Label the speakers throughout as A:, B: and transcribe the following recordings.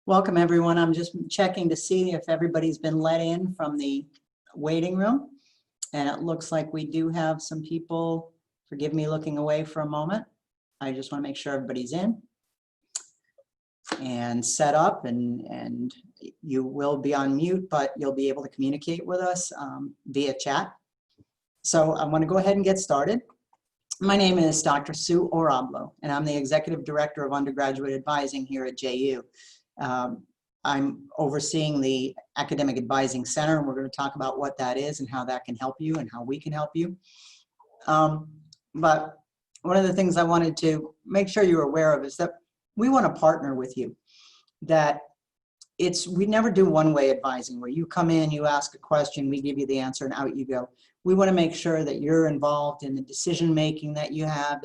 A: Welcome, everyone. I'm just checking to see if everybody's been let in from the waiting room. And it looks like we do have some people. Forgive me looking away for a moment. I just want to make sure everybody's in and set up, and you will be on mute, but you'll be able to communicate with us via chat. So I want to go ahead and get started. My name is Dr. Sue Orablo, and I'm the Executive Director of Undergraduate Advising here at JU. I'm overseeing the Academic Advising Center, and we're going to talk about what that is and how that can help you and how we can help you. But one of the things I wanted to make sure you're aware of is that we want to partner with you. That we never do one-way advising where you come in, you ask a question, we give you the answer, and out you go. We want to make sure that you're involved in the decision-making that you have,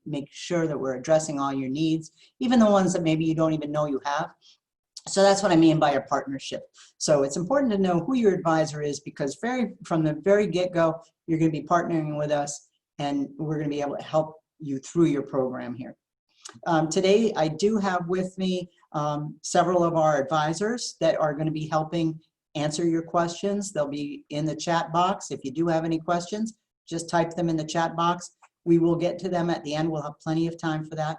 A: make sure that we're addressing all your needs, even the ones that maybe you don't even know you have. So that's what I mean by a partnership. So it's important to know who your advisor is, because from the very get-go, you're going to be partnering with us, and we're going to be able to help you through your program here. Today, I do have with me several of our advisors that are going to be helping answer your questions. They'll be in the chat box. If you do have any questions, just type them in the chat box. We will get to them at the end. We'll have plenty of time for that.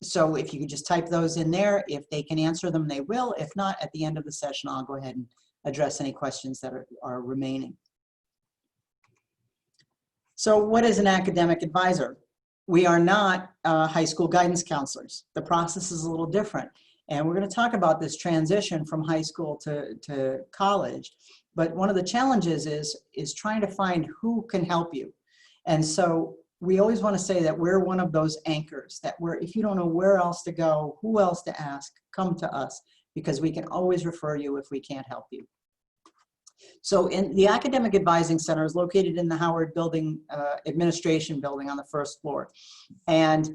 A: So if you could just type those in there, if they can answer them, they will. If not, at the end of the session, I'll go ahead and address any questions that are remaining. So what is an academic advisor? We are not high school guidance counselors. The process is a little different. And we're going to talk about this transition from high school to college. But one of the challenges is trying to find who can help you. And so we always want to say that we're one of those anchors, that if you don't know where else to go, who else to ask, come to us, because we can always refer you if we can't help you. So in the Academic Advising Center is located in the Howard Building, Administration Building on the first floor. And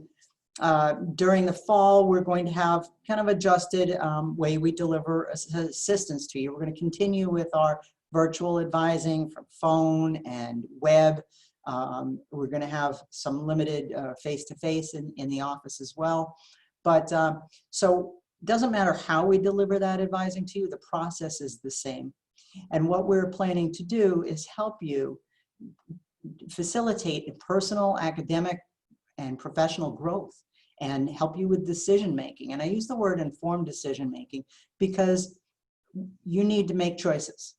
A: during the fall, we're going to have kind of adjusted way we deliver assistance to you. We're going to continue with our virtual advising from phone and web. We're going to have some limited face-to-face in the office as well. But so it doesn't matter how we deliver that advising to you, the process is the same. And what we're planning to do is help you facilitate personal, academic, and professional growth, and help you with decision-making. And I use the word informed decision-making because you need to make choices,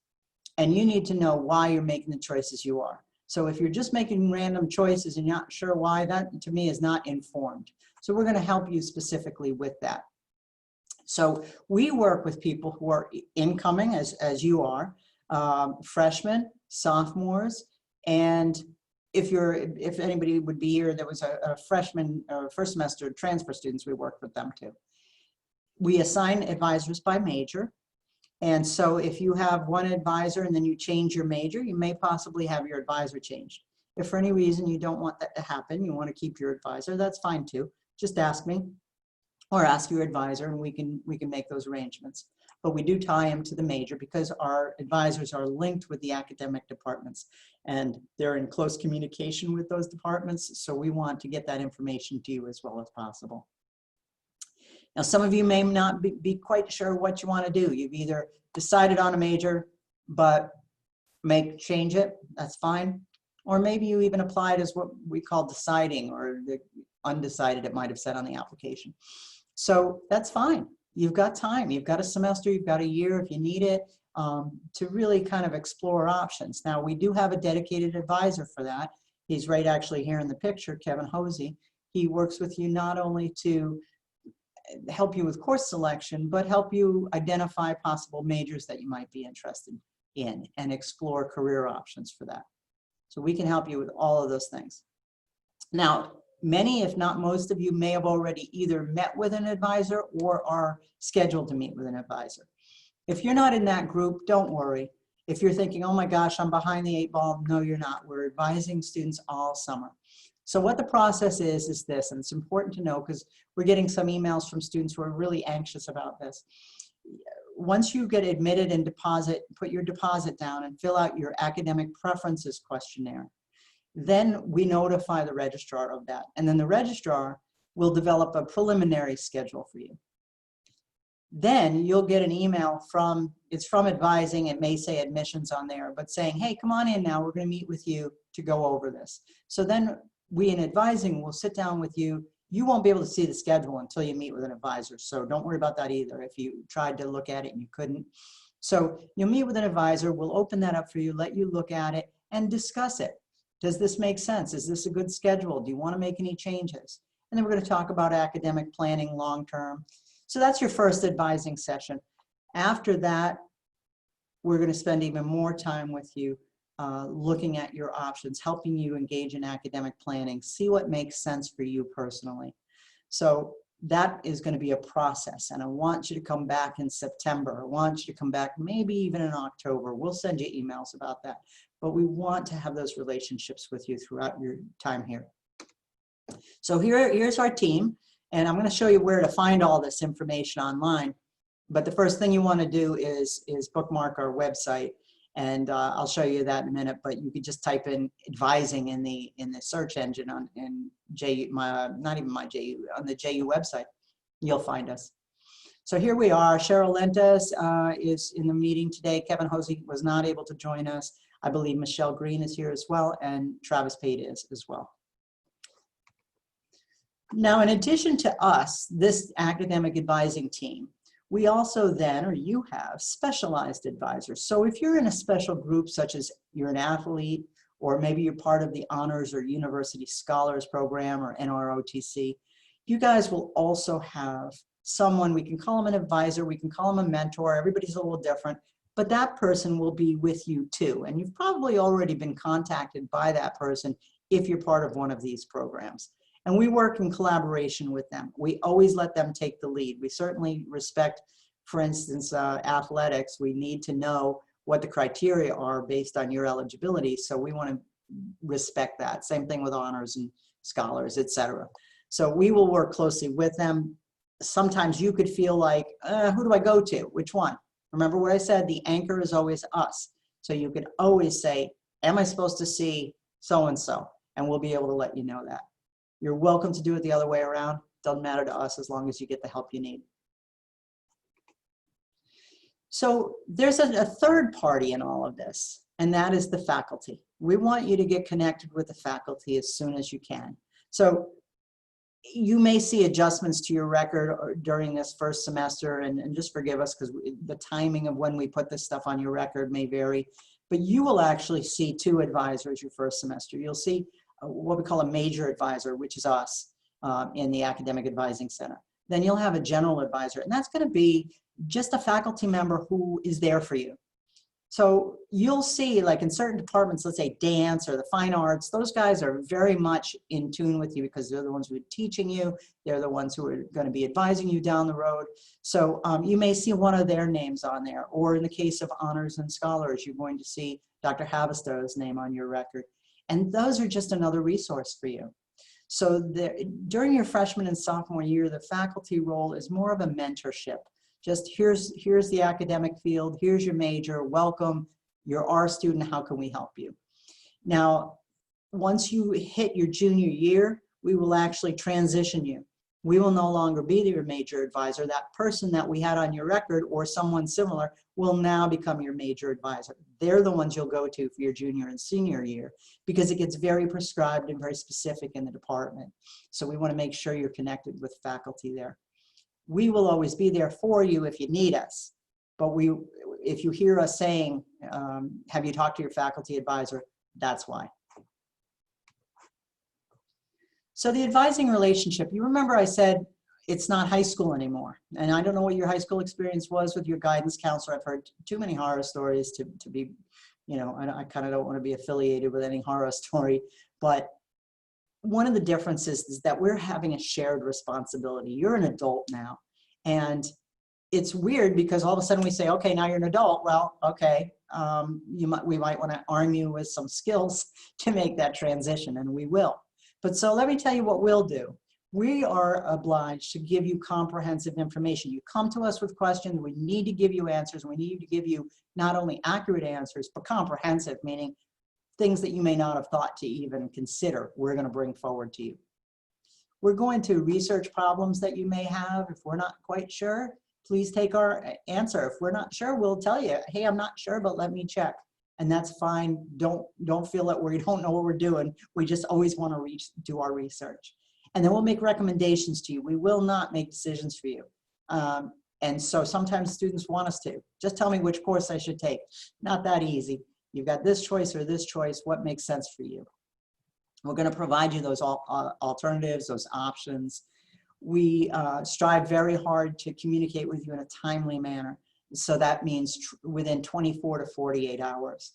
A: and you need to know why you're making the choices you are. So if you're just making random choices and you're not sure why, that to me is not informed. So we're going to help you specifically with that. So we work with people who are incoming, as you are, freshmen, sophomores, and if anybody would be here, there was a freshman or first semester transfer students, we worked with them too. We assign advisors by major. And so if you have one advisor and then you change your major, you may possibly have your advisor changed. If for any reason you don't want that to happen, you want to keep your advisor, that's fine too. Just ask me or ask your advisor, and we can make those arrangements. But we do tie them to the major because our advisors are linked with the academic departments, and they're in close communication with those departments. So we want to get that information to you as well as possible. Now, some of you may not be quite sure what you want to do. You've either decided on a major, but change it, that's fine. Or maybe you even applied as what we call deciding, or the undecided, it might have said on the application. So that's fine. You've got time. You've got a semester, you've got a year if you need it to really kind of explore options. Now, we do have a dedicated advisor for that. He's right actually here in the picture, Kevin Hosey. He works with you not only to help you with course selection, but help you identify possible majors that you might be interested in and explore career options for that. So we can help you with all of those things. Now, many, if not most of you, may have already either met with an advisor or are scheduled to meet with an advisor. If you're not in that group, don't worry. If you're thinking, oh my gosh, I'm behind the 8 ball, no, you're not. We're advising students all summer. So what the process is this, and it's important to know because we're getting some emails from students who are really anxious about this. Once you get admitted and put your deposit down and fill out your academic preferences questionnaire, then we notify the registrar of that. And then the registrar will develop a preliminary schedule for you. Then you'll get an email from, it's from advising, it may say admissions on there, but saying, hey, come on in now, we're gonna meet with you to go over this. So then we in advising will sit down with you. You won't be able to see the schedule until you meet with an advisor, so don't worry about that either if you tried to look at it and you couldn't. So you'll meet with an advisor, we'll open that up for you, let you look at it and discuss it. Does this make sense? Is this a good schedule? Do you want to make any changes? And then we're going to talk about academic planning long-term. So that's your first advising session. After that, we're going to spend even more time with you looking at your options, helping you engage in academic planning, see what makes sense for you personally. So that is going to be a process, and I want you to come back in September. I want you to come back maybe even in October. We'll send you emails about that, but we want to have those relationships with you throughout your time here. So here's our team, and I'm going to show you where to find all this information online. But the first thing you want to do is bookmark our website, and I'll show you that in a minute. But you could just type in advising in the search engine on not even my JU, on the JU website. You'll find us. So here we are. Cheryl Lentas is in the meeting today. Kevin Hosey was not able to join us. I believe Michelle Green is here as well, and Travis Pate is as well. Now, in addition to us, this academic advising team, we also then, or you have, specialized advisors. So if you're in a special group, such as you're an athlete, or maybe you're part of the Honors or University Scholars Program or NROTC, you guys will also have someone, we can call them an advisor, we can call them a mentor, everybody's a little different, but that person will be with you too. And you've probably already been contacted by that person if you're part of one of these programs. And we work in collaboration with them. We always let them take the lead. We certainly respect, for instance, athletics. We need to know what the criteria are based on your eligibility. So we want to respect that. Same thing with honors and scholars, etc. So we will work closely with them. Sometimes you could feel like, who do I go to? Which one? Remember what I said, the anchor is always us. So you could always say, am I supposed to see so-and-so? And we'll be able to let you know that. You're welcome to do it the other way around. Doesn't matter to us as long as you get the help you need. So there's a third party in all of this, and that is the faculty. We want you to get connected with the faculty as soon as you can. So you may see adjustments to your record during this first semester, and just forgive us because the timing of when we put this stuff on your record may vary, but you will actually see 2 advisors your first semester. You'll see what we call a major advisor, which is us in the Academic Advising Center. Then you'll have a general advisor, and that's going to be just a faculty member who is there for you. So you'll see, like in certain departments, let's say dance or the fine arts, those guys are very much in tune with you because they're the ones who are teaching you. They're the ones who are going to be advising you down the road. So you may see one of their names on there, or in the case of honors and scholars, you're going to see Dr. Havistow's name on your record. And those are just another resource for you. So during your freshman and sophomore year, the faculty role is more of a mentorship. Just here's the academic field, here's your major, welcome, you're our student, how can we help you? Now, once you hit your junior year, we will actually transition you. We will no longer be your major advisor. That person that we had on your record or someone similar will now become your major advisor. They're the ones you'll go to for your junior and senior year because it gets very prescribed and very specific in the department. So we want to make sure you're connected with faculty there. We will always be there for you if you need us. But if you hear us saying, have you talked to your faculty advisor? That's why. So the advising relationship, you remember I said it's not high school anymore. And I don't know what your high school experience was with your guidance counselor. I've heard too many horror stories to be, you know, I kind of don't want to be affiliated with any horror story. But one of the differences is that we're having a shared responsibility. You're an adult now. And it's weird because all of a sudden we say, okay, now you're an adult. Well, okay, we might want to arm you with some skills to make that transition, and we will. But so let me tell you what we'll do. We are obliged to give you comprehensive information. You come to us with questions, we need to give you answers. We need to give you not only accurate answers, but comprehensive, meaning things that you may not have thought to even consider, we're going to bring forward to you. We're going to research problems that you may have if we're not quite sure please take our answer. If we're not sure, we'll tell you, hey, I'm not sure, but let me check. And that's fine. Don't feel that we don't know what we're doing. We just always want to do our research. And then we'll make recommendations to you. We will not make decisions for you. And so sometimes students want us to. Just tell me which course I should take. Not that easy. You've got this choice or this choice. What makes sense for you? We're going to provide you those alternatives, those options. We strive very hard to communicate with you in a timely manner. So that means within 24 to 48 hours.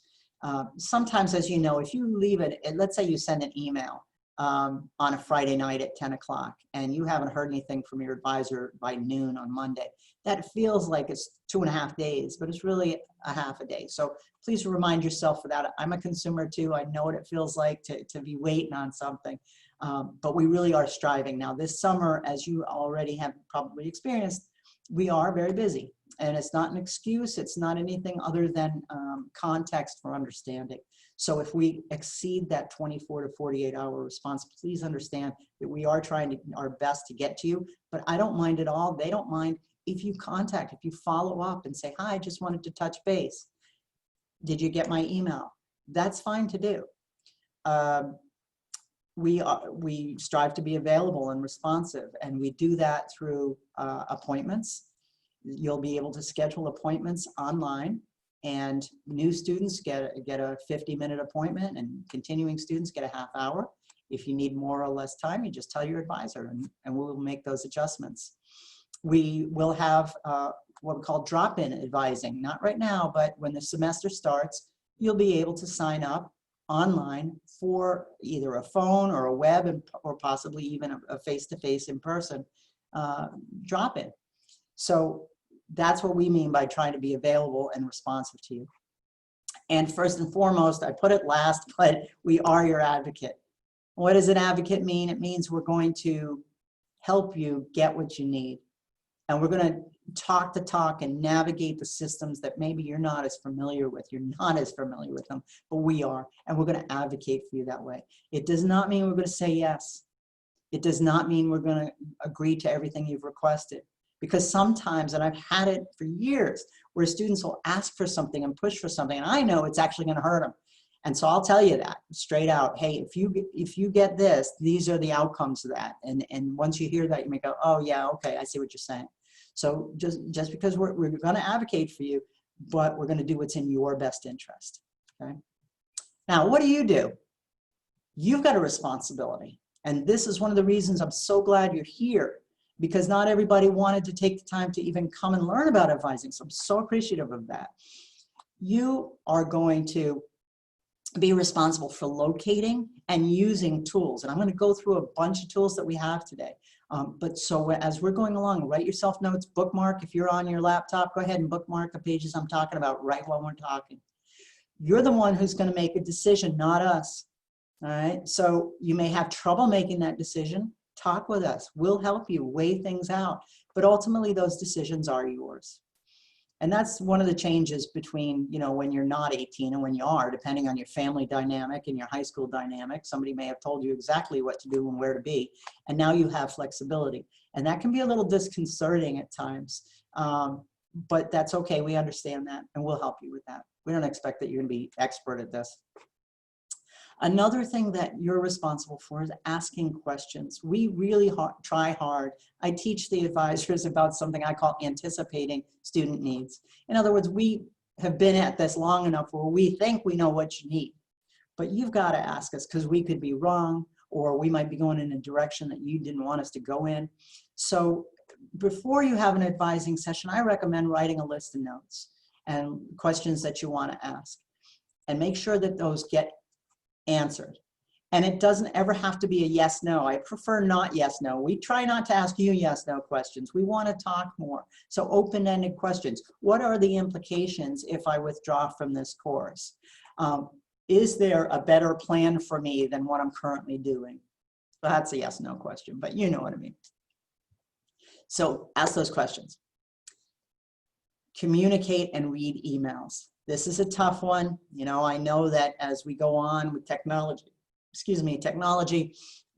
A: Sometimes, as you know, if you leave it, let's say you send an email on a Friday night at 10 o'clock and you haven't heard anything from your advisor by noon on Monday, that feels like it's 2.5 days, but it's really a half a day. So please remind yourself of that. I'm a consumer too. I know what it feels like to be waiting on something, but we really are striving. Now this summer, as you already have probably experienced, we are very busy. And it's not an excuse. It's not anything other than context for understanding. So if we exceed that 24 to 48 hour response, please understand that we are trying our best to get to you, but I don't mind at all. They don't mind if you contact, if you follow up and say, hi, I just wanted to touch base. Did you get my email? That's fine to do. We strive to be available and responsive, and we do that through appointments. You'll be able to schedule appointments online, and new students get a 50-minute appointment, and continuing students get a half hour. If you need more or less time, you just tell your advisor, and we'll make those adjustments. We will have what we call drop-in advising. Not right now, but when the semester starts, you'll be able to sign up online for either a phone or a web, or possibly even a face-to-face in person drop-in. So that's what we mean by trying to be available and responsive to you. And first and foremost, I put it last, but we are your advocate. What does an advocate mean? It means we're going to help you get what you need. And we're going to talk the talk and navigate the systems that maybe you're not as familiar with. You're not as familiar with them, but we are. And we're going to advocate for you that way. It does not mean we're going to say yes. It does not mean we're going to agree to everything you've requested. Because sometimes, and I've had it for years, where students will ask for something and push for something, and I know it's actually going to hurt them. And so I'll tell you that straight out. Hey, if you get this, these are the outcomes of that. And once you hear that, you may go, oh yeah, okay, I see what you're saying. So just because we're going to advocate for you, but we're going to do what's in your best interest. Okay. Now, what do? You've got a responsibility, and this is one of the reasons I'm so glad you're here. Because not everybody wanted to take the time to even come and learn about advising. So I'm so appreciative of that. You are going to be responsible for locating and using tools. And I'm going to go through a bunch of tools that we have today. But so as we're going along, write yourself notes, bookmark. If you're on your laptop, go ahead and bookmark the pages I'm talking about right while we're talking. You're the one who's going to make a decision, not us. All right. So you may have trouble making that decision. Talk with us. We'll help you weigh things out. But ultimately, those decisions are yours. And that's one of the changes between, when you're not 18 and when you are, depending on your family dynamic and your high school dynamic. Somebody may have told you exactly what to do and where to be. And now you have flexibility. And that can be a little disconcerting at times. But that's okay. We understand that, and we'll help you with that. We don't expect that you're going to be expert at this. Another thing that you're responsible for is asking questions. We really try hard. I teach the advisors about something I call anticipating student needs. In other words, we have been at this long enough where we think we know what you need, but you've got to ask us, because we could be wrong, or we might be going in a direction that you didn't want us to go in. So before you have an advising session, I recommend writing a list of notes and questions that you want to ask, and make sure that those get answered. And it doesn't ever have to be a yes, no. I prefer not yes, no. We try not to ask you yes, no questions. We want to talk more. So open-ended questions. What are the implications if I withdraw from this course? Is there a better plan for me than what I'm currently doing? That's a yes, no question, but you know what I mean. So ask those questions. Communicate and read emails. This is a tough one. I know that as we go on with technology,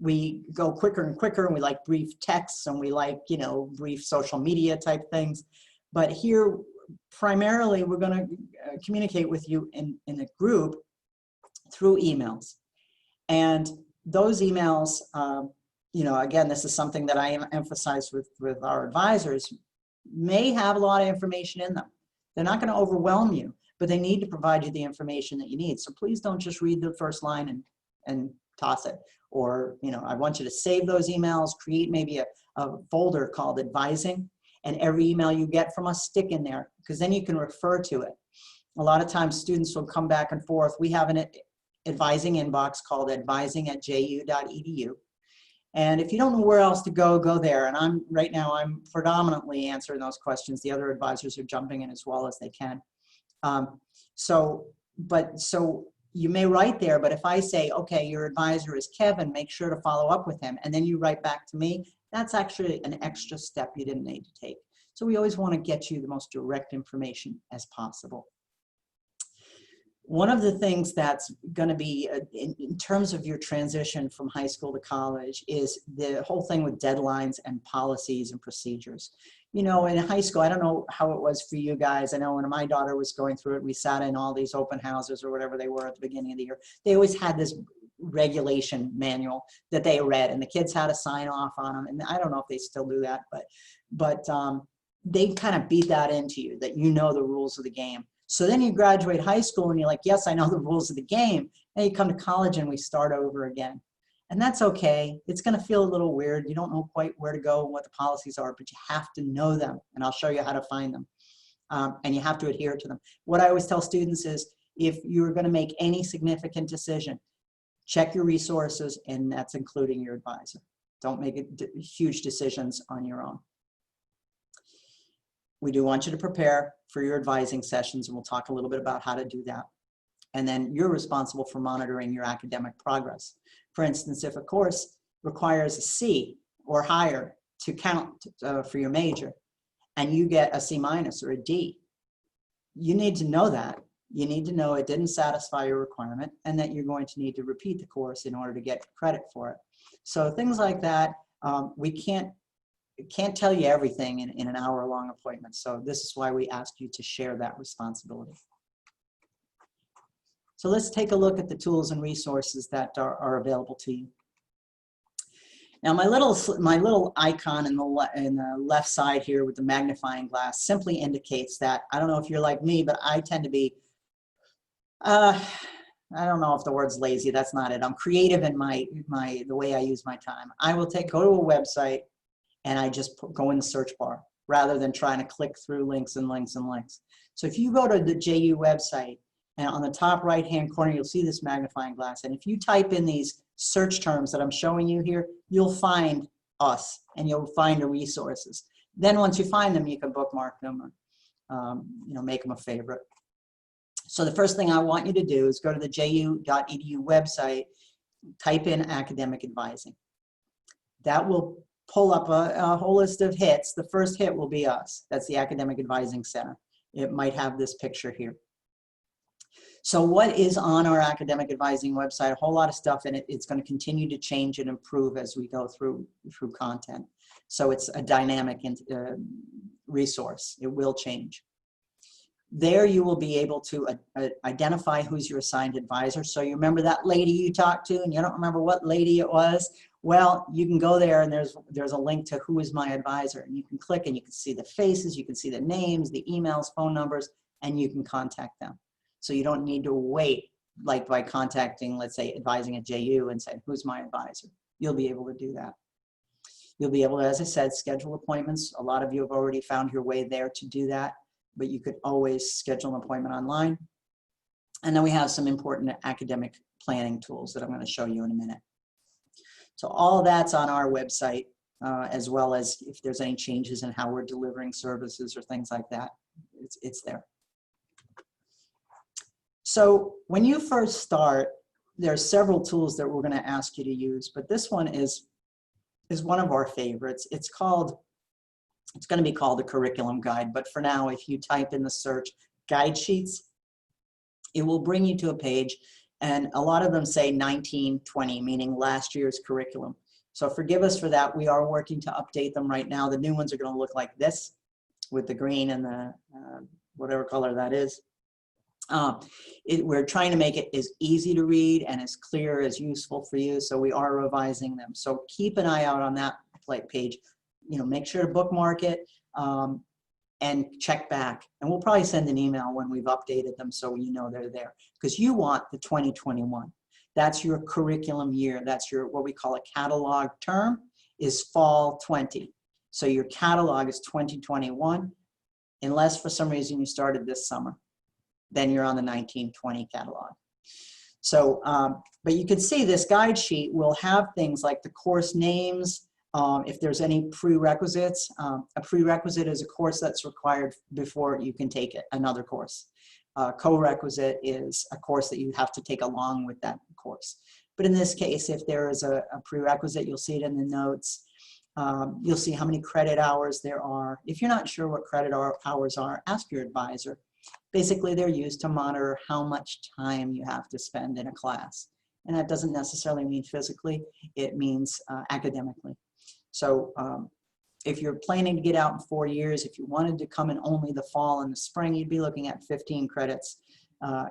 A: we go quicker and quicker, and we like brief texts, and we like, you know, brief social media type things. But here, primarily, we're going to communicate with you in a group through emails. And those emails, you know, again, this is something that I emphasize with our advisors, may have a lot of information in them. They're not going to overwhelm you, but they need to provide you the information that you need. So please don't just read the first line and toss it. Or, you know, I want you to save those emails, create maybe a folder called advising, and every email you get from us, stick in there, because then you can refer to it. A lot of times students will come back and forth. We have an advising inbox called advising@ju.edu. And if you don't know where else to go, go there. And right now I'm predominantly answering those questions. The other advisors are jumping in as well as they can. So you may write there, but if I say, okay, your advisor is Kevin, make sure to follow up with him, and then you write back to me, that's actually an extra step you didn't need to take. So we always want to get you the most direct information as possible. One of the things that's going to be in terms of your transition from high school to college is the whole thing with deadlines and policies and procedures. You know, in high school, I don't know how it was for you guys. I know when my daughter was going through it, we sat in all these open houses or whatever they were at the beginning of the year. They always had this regulation manual that they read, and the kids had to sign off on them. And I don't know if they still do that, but they kind of beat that into you, that you know the rules of the game. So then you graduate high school and you're like, yes, I know the rules of the game. And you come to college and we start over again. And that's okay. It's going to feel a little weird. You don't know quite where to go and what the policies are, but you have to know them. And I'll show you how to find them. And you have to adhere to them. What I always tell students is, if you're going to make any significant decision, check your resources, and that's including your advisor. Don't make huge decisions on your own. We do want you to prepare for your advising sessions, and we'll talk a little bit about how to do that. And then you're responsible for monitoring your academic progress. For instance, if a course requires a C or higher to count for your major, and you get a C- or a D, you need to know that. You need to know it didn't satisfy your requirement, and that you're going to need to repeat the course in order to get credit for it. So things like that, we can't tell you everything in an hour-long appointment. So this is why we ask you to share that responsibility. So let's take a look at the tools and resources that are available to you. Now my little icon in the left side here with the magnifying glass simply indicates that, I don't know if you're like me, but I tend to be, I don't know if the word's lazy, that's not it. I'm creative in the way I use my time. I will go to a website and I just go in the search bar rather than trying to click through links and links and links. So if you go to the JU website, and on the top right-hand corner, you'll see this magnifying glass. And if you type in these search terms that I'm showing you here, you'll find us and you'll find the resources. Then once you find them, you can bookmark them or make them a favorite. So the first thing I want you to do is go to the ju.edu website, type in academic advising. That will pull up a whole list of hits. The first hit will be us. That's the Academic Advising Center. It might have this picture here. So what is on our academic advising website? A whole lot of stuff in it. It's going to continue to change and improve as we go through content. So it's a dynamic resource. It will change. There you will be able to identify who's your assigned advisor. So you remember that lady you talked to and you don't remember what lady it was? Well, you can go there and there's a link to who is my advisor. And you can click and you can see the faces, you can see the names, the emails, phone numbers, and you can contact them. So you don't need to wait, like by contacting, let's say, advising at JU and saying, who's my advisor? You'll be able to do that. You'll be able to, as I said, schedule appointments. A lot of you have already found your way there to do that, but you could always schedule an appointment online. And then we have some important academic planning tools that I'm going to show you in a minute. So all of that's on our website, as well as if there's any changes in how we're delivering services or things like that, it's there. So when you first start, there are several tools that we're going to ask you to use, but this one is one of our favorites. It's going to be called the curriculum guide, but for now, if you type in the search guide sheets, it will bring you to a page And a lot of them say 1920, meaning last year's curriculum. So forgive us for that. We are working to update them right now. The new ones are going to look like this with the green and the whatever color that is. We're trying to make it as easy to read and as clear as useful for you. So we are revising them. So keep an eye out on that page. You know, make sure to bookmark it and check back. And we'll probably send an email when we've updated them so you know they're there. Because you want the 2021. That's your curriculum year. That's your, what we call a catalog term, is fall 20. So your catalog is 2021, unless for some reason you started this summer. Then you're on the 1920 catalog. So, but you can see this guide sheet will have things like the course names, if there's any prerequisites. A prerequisite is a course that's required before you can take it, another course. Co-requisite is a course that you have to take along with that course. But in this case, if there is a prerequisite, you'll see it in the notes. You'll see how many credit hours there are. If you're not sure what credit hours are, ask your advisor. Basically, they're used to monitor how much time you have to spend in a class. And that doesn't necessarily mean physically, it means academically. So if you're planning to get out in 4 years, if you wanted to come in only the fall and the spring, you'd be looking at 15 credits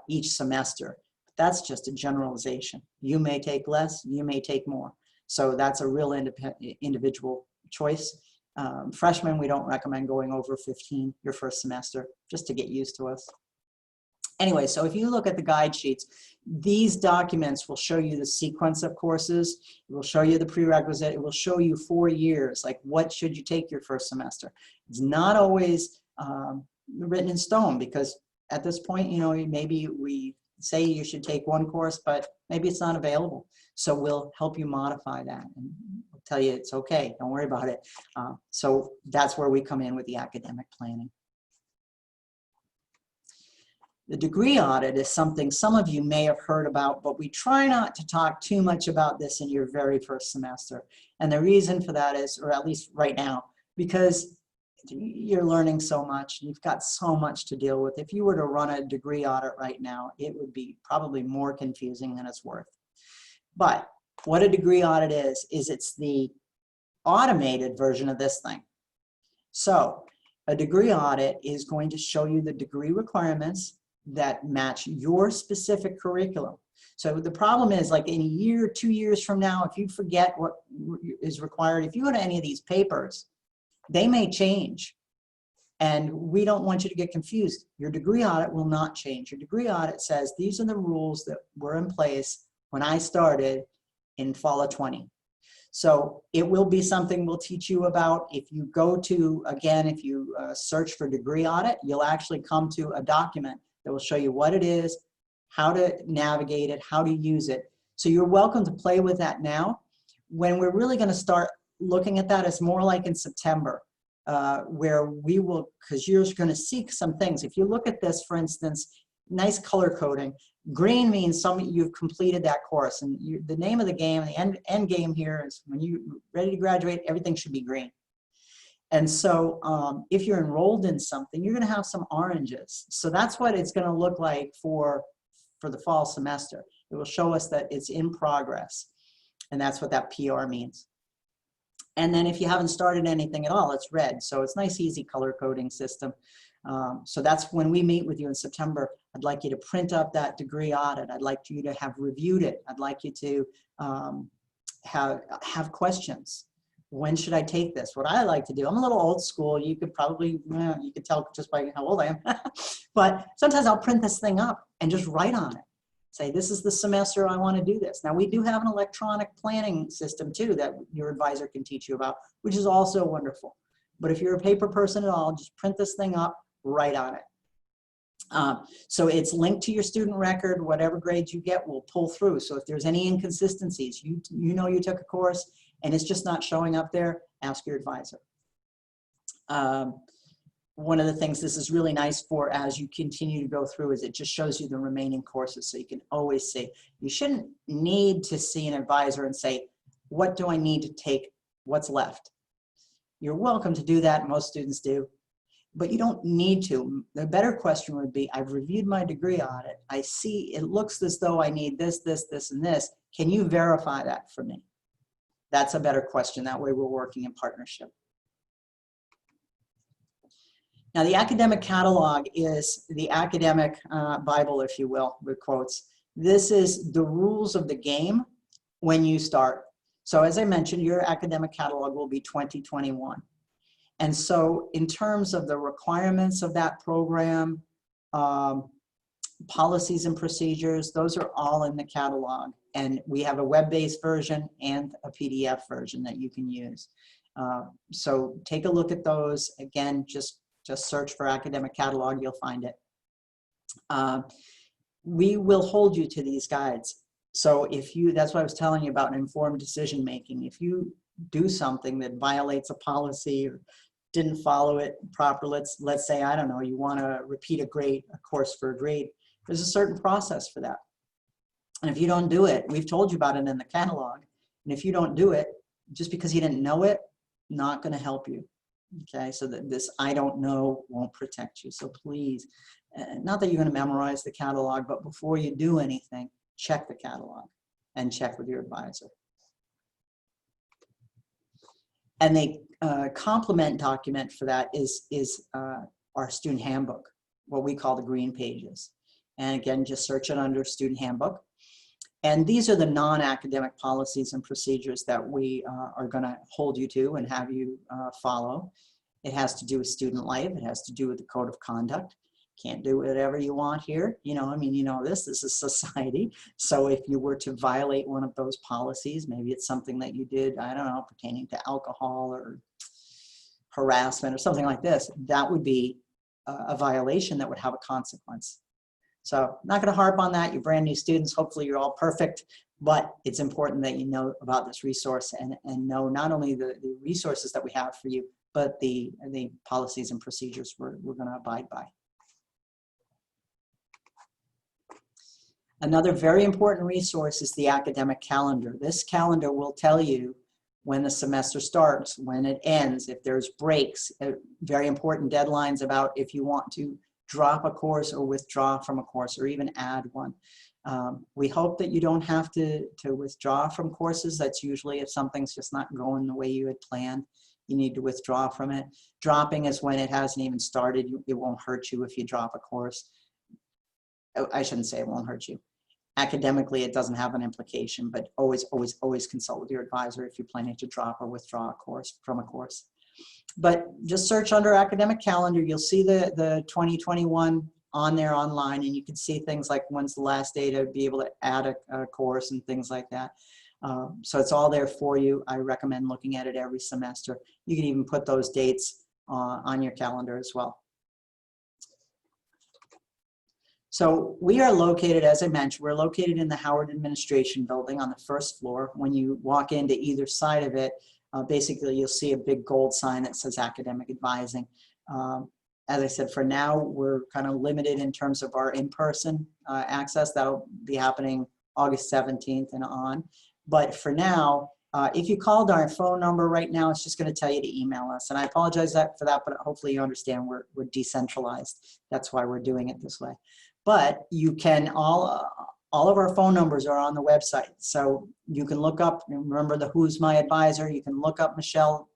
A: each semester. That's just a generalization. You may take less, you may take more. So that's a real individual choice. Freshmen, we don't recommend going over 15 your first semester, just to get used to us. Anyway, so if you look at the guide sheets, these documents will show you the sequence of courses. It will show you the prerequisite. It will show you 4 years, like what should you take your first semester. It's not always written in stone, because at this point, you know, maybe we say you should take one course, but maybe it's not available. So we'll help you modify that and we'll tell you it's okay, don't worry about it. So that's where we come in with the academic planning. The degree audit is something some of you may have heard about, but we try not to talk too much about this in your very first semester. And the reason for that is, or at least right now, because you're learning so much, you've got so much to deal with. If you were to run a degree audit right now, it would be probably more confusing than it's worth. But what a degree audit is it's the automated version of this thing. So a degree audit is going to show you the degree requirements that match your specific curriculum. So the problem is, like in a year, 2 years from now, if you forget what is required, if you go to any of these papers, they may change. And we don't want you to get confused. Your degree audit will not change. Your degree audit says these are the rules that were in place when I started in fall of 20. So it will be something we'll teach you about. If you go to, again, if you search for degree audit, you'll actually come to a document that will show you what it is, how to navigate it, how to use it. So you're welcome to play with that now. When we're really going to start looking at that, it's more like in September, where we will, because you're going to see some things. If you look at this, for instance, nice color coding. Green means you've completed that course, and the name of the game, the end game here is when you're ready to graduate, everything should be green. And so if you're enrolled in something, you're going to have some oranges. So that's what it's going to look like for the fall semester. It will show us that it's in progress, and that's what that PR means. And then if you haven't started anything at all, it's red. So it's nice, easy color coding system. So that's when we meet with you in September. I'd like you to print up that degree audit. I'd like you to have reviewed it. I'd like you to have questions. When should I take this? What I like to do, I'm a little old school. You could probably, you could tell just by how old I am. But sometimes I'll print this thing up and just write on it. Say, this is the semester I want to do this. Now, we do have an electronic planning system too that your advisor can teach you about, which is also wonderful. But if you're a paper person at all, just print this thing up, write on it. So it's linked to your student record. Whatever grades you get will pull through. So if there's any inconsistencies, you know you took a course and it's just not showing up there, ask your advisor. One of the things this is really nice for as you continue to go through is it just shows you the remaining courses, so you can always see. You shouldn't need to see an advisor and say, what do I need to take? What's left? You're welcome to do that. Most students do. but you don't need to. The better question would be, I've reviewed my degree audit. I see it looks as though I need this, this, this, and this. Can you verify that for me? That's a better question. That way we're working in partnership. Now, the academic catalog is the academic Bible, if you will, with quotes. This is the rules of the game when you start. So as I mentioned, your academic catalog will be 2021. And so in terms of the requirements of that program, policies and procedures, those are all in the catalog. And we have a web-based version and a PDF version that you can use. So take a look at those. Again, just search for academic catalog, you'll find it. We will hold you to these guides. So if you, that's what I was telling you about informed decision making. If you do something that violates a policy or didn't follow it properly, let's say, I don't know, you want to repeat a course for a grade, there's a certain process for that. And if you don't do it, we've told you about it in the catalog. And if you don't do it, just because you didn't know it, not going to help you. Okay, so that this I don't know won't protect you. So please, not that you're going to memorize the catalog, but before you do anything, check the catalog and check with your advisor. And the complement document for that is our student handbook, what we call the green pages. And again, just search it under student handbook. And these are the non-academic policies and procedures that we are going to hold you to and have you follow. It has to do with student life. It has to do with the code of conduct. Can't do whatever you want here. You know, I mean, you know, this is society. So if you were to violate one of those policies, maybe it's something that you did, I don't know, pertaining to alcohol or harassment or something like this, that would be a violation that would have a consequence. So not going to harp on that. You're brand new students. Hopefully you're all perfect, but it's important that you know about this resource and know not only the resources that we have for you, but the policies and procedures we're going to abide by. Another very important resource is the academic calendar. This calendar will tell you when the semester starts, when it ends, if there's breaks, very important deadlines about if you want to drop a course or withdraw from a course or even add one. We hope that you don't have to withdraw from courses. That's usually if something's just not going the way you had planned, you need to withdraw from it. Dropping is when it hasn't even started. It won't hurt you if you drop a course. I shouldn't say it won't hurt you. Academically, it doesn't have an implication, but always, always, always consult with your advisor if you're planning to drop or withdraw a course from a course. But just search under academic calendar. You'll see the 2021 on there online, and you can see things like when's the last day to be able to add a course and things like that. So it's all there for you. I recommend looking at it every semester. You can even put those dates on your calendar as well. So we are located, as I mentioned, we're located in the Howard Administration Building on the first floor. When you walk into either side of it, basically you'll see a big gold sign that says academic advising. As I said, for now, we're kind of limited in terms of our in-person access. That'll be happening August 17th and on. But for now, if you called our phone number right now, it's just going to tell you to email us. And I apologize for that, but hopefully you understand we're decentralized. That's why we're doing it this way. But you can, all of our phone numbers are on the website. So you can look up, remember the Who's My Advisor, you can look up Michelle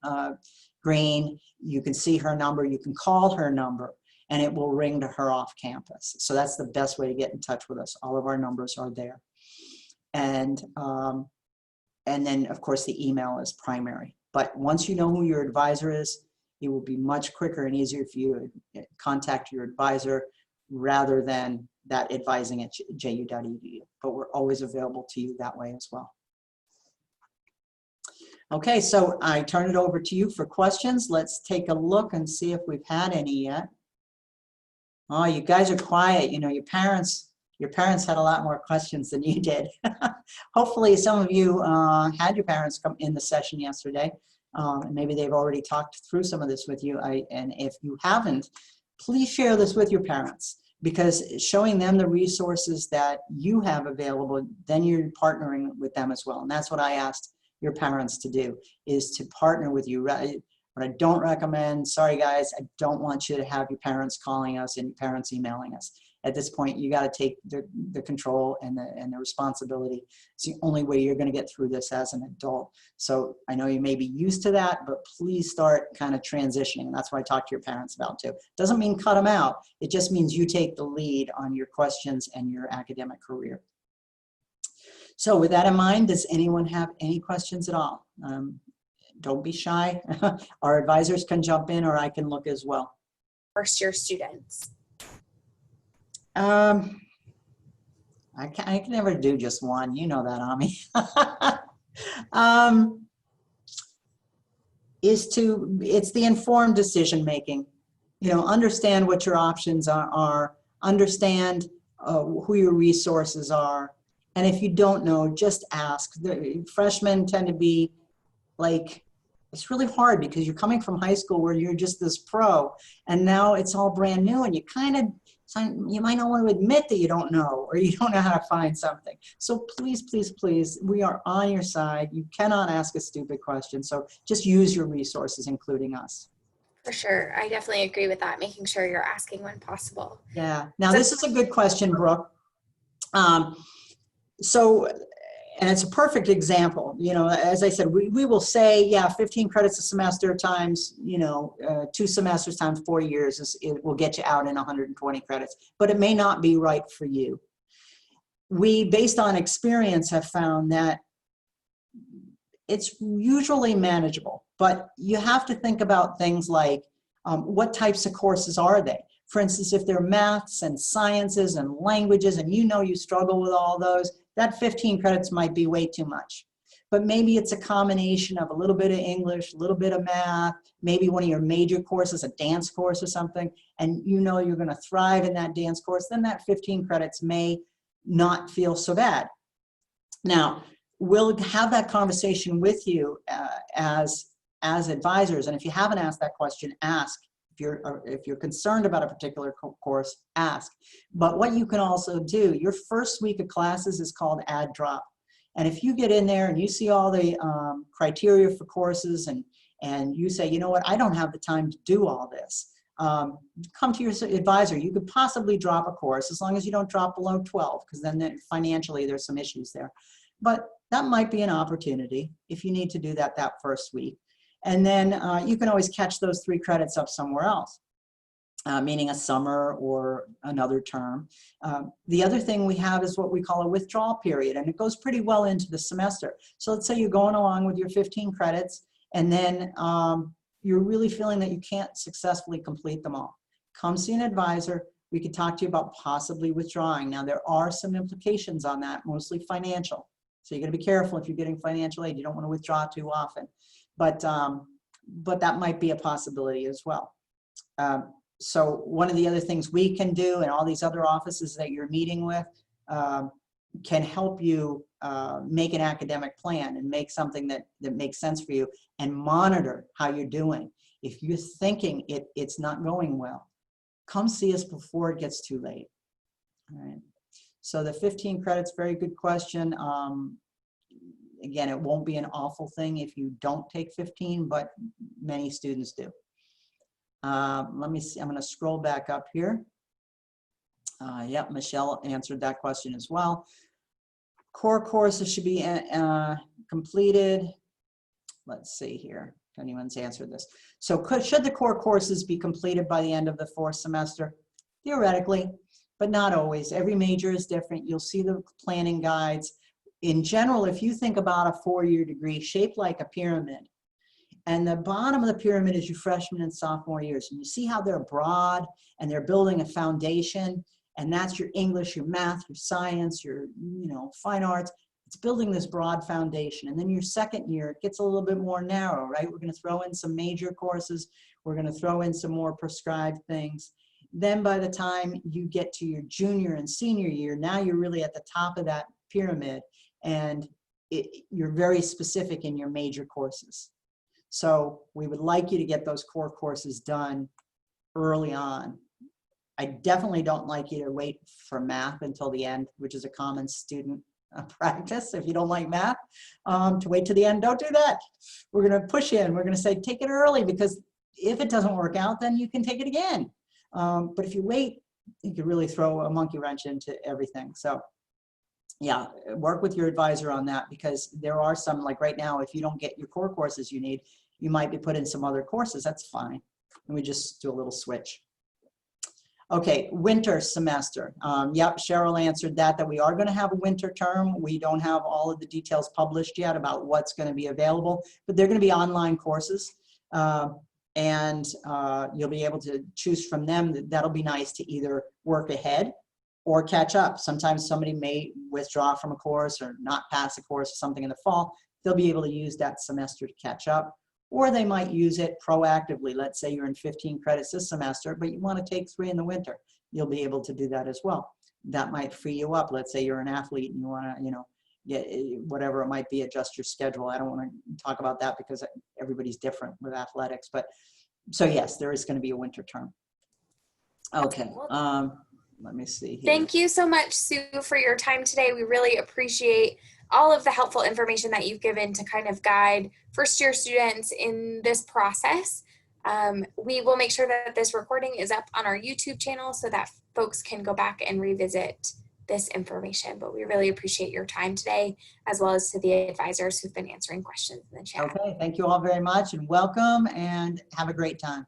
A: Green, you can see her number, you can call her number, and it will ring to her off campus. So that's the best way to get in touch with us. All of our numbers are there. And then, of course, the email is primary. But once you know who your advisor is, it will be much quicker and easier for you to contact your advisor rather than that advising at ju.edu. But we're always available to you that way as well. Okay, so I turn it over to you for questions. Let's take a look and see if we've had any yet. Oh, you guys are quiet. You know, your parents had a lot more questions than you did. Hopefully some of you had your parents come in the session yesterday. Maybe they've already talked through some of this with you. And if you haven't, please share this with your parents, because showing them the resources that you have available, then you're partnering with them as well. And that's what I asked your parents to do, is to partner with you What I don't recommend, sorry guys, I don't want you to have your parents calling us and your parents emailing us. At this point, you got to take the control and the responsibility. It's the only way you're going to get through this as an adult. So I know you may be used to that, but please start kind of transitioning. And that's what I talk to your parents about too. Doesn't mean cut them out. It just means you take the lead on your questions and your academic career. So with that in mind, does anyone have any questions at all? Don't be shy. Our advisors can jump in, or I can look as well.
B: First-year students.
A: I can never do just one. You know that, Ami. It's the informed decision making. You know, understand what your options are, understand who your resources are, and if you don't know, just ask. The freshmen tend to be like, it's really hard because you're coming from high school where you're just this pro, and now it's all brand new, and you might not want to admit that you don't know, or you don't know how to find something. So please, please, please, we are on your side. You cannot ask a stupid question. So just use your resources, including us.
B: For sure. I definitely agree with that, making sure you're asking when possible.
A: Yeah. Now, this is a good question, Brooke. And it's a perfect example. You know, as I said, we will say, yeah, 15 credits a semester times, 2 semesters times 4 years, it will get you out in 120 credits, but it may not be right for you. We, based on experience, have found that it's usually manageable, but you have to think about things like what types of courses are they? For instance, if they're maths and sciences and languages, and you struggle with all those, that 15 credits might be way too much. But maybe it's a combination of a little bit of English, a little bit of math, maybe one of your major courses, a dance course or something, and you're going to thrive in that dance course, then that 15 credits may not feel so bad. Now, we'll have that conversation with you as advisors, and if you haven't asked that question, ask. If you're concerned about a particular course, ask. But what you can also do, your first week of classes is called add drop. And if you get in there and you see all the criteria for courses and you say, you know what, I don't have the time to do all this, come to your advisor. You could possibly drop a course as long as you don't drop below 12, because then financially there's some issues there. But that might be an opportunity if you need to do that first week. And then you can always catch those 3 credits up somewhere else, meaning a summer or another term. The other thing we have is what we call a withdrawal period, and it goes pretty well into the semester. So let's say you're going along with your 15 credits, and then you're really feeling that you can't successfully complete them all. Come see an advisor. We could talk to you about possibly withdrawing. Now, there are some implications on that, mostly financial. So you're going to be careful if you're getting financial aid. You don't want to withdraw too often. But that might be a possibility as well. So one of the other things we can do, and all these other offices that you're meeting with can help you make an academic plan and make something that makes sense for you, and monitor how you're doing. If you're thinking it's not going well, come see us before it gets too late. All right. So the 15 credits, very good question. Again, it won't be an awful thing if you don't take 15, but many students do. Let me see, I'm going to scroll back up here. Yep, Michelle answered that question as well. Core courses should be completed. Let's see here if anyone's answered this. So should the core courses be completed by the end of the 4th semester? Theoretically, but not always. Every major is different. You'll see the planning guides. In general, if you think about a 4-year degree shaped like a pyramid, and the bottom of the pyramid is your freshman and sophomore years, and you see how they're broad and they're building a foundation, and that's your English, your math, your science, your fine arts. It's building this broad foundation. And then your second year, it gets a little bit more narrow, right? We're going to throw in some major courses. We're going to throw in some more prescribed things. Then by the time you get to your junior and senior year, now you're really at the top of that pyramid, and you're very specific in your major courses. So we would like you to get those core courses done early on. I definitely don't like you to wait for math until the end, which is a common student practice. If you don't like math, to wait to the end, don't do that. We're going to push in. We're going to say, take it early, because if it doesn't work out, then you can take it again. But if you wait, you could really throw a monkey wrench into everything. So yeah, work with your advisor on that, because there are some, like right now, if you don't get your core courses you need, you might be put in some other courses. That's fine. And we just do a little switch. Okay, winter semester. Yep, Cheryl answered that we are going to have a winter term. We don't have all of the details published yet about what's going to be available, but they're going to be online courses. And you'll be able to choose from them. That'll be nice to either work ahead or catch up. Sometimes somebody may withdraw from a course or not pass a course or something in the fall. They'll be able to use that semester to catch up, or they might use it proactively. Let's say you're in 15 credits this semester, but you want to take 3 in the winter. You'll be able to do that as well. That might free you up. Let's say you're an athlete and you want to, get whatever it might be, adjust your schedule. I don't want to talk about that because everybody's different with athletics, but so yes, there is going to be a winter term. Okay. Let me see here.
B: Thank you so much, Sue, for your time today. We really appreciate all of the helpful information that you've given to kind of guide first-year students in this process. We will make sure that this recording is up on our YouTube channel so that folks can go back and revisit this information. But we really appreciate your time today, as well as to the advisors who've been answering questions in the chat.
A: Okay, thank you all very much, and welcome, and have a great time.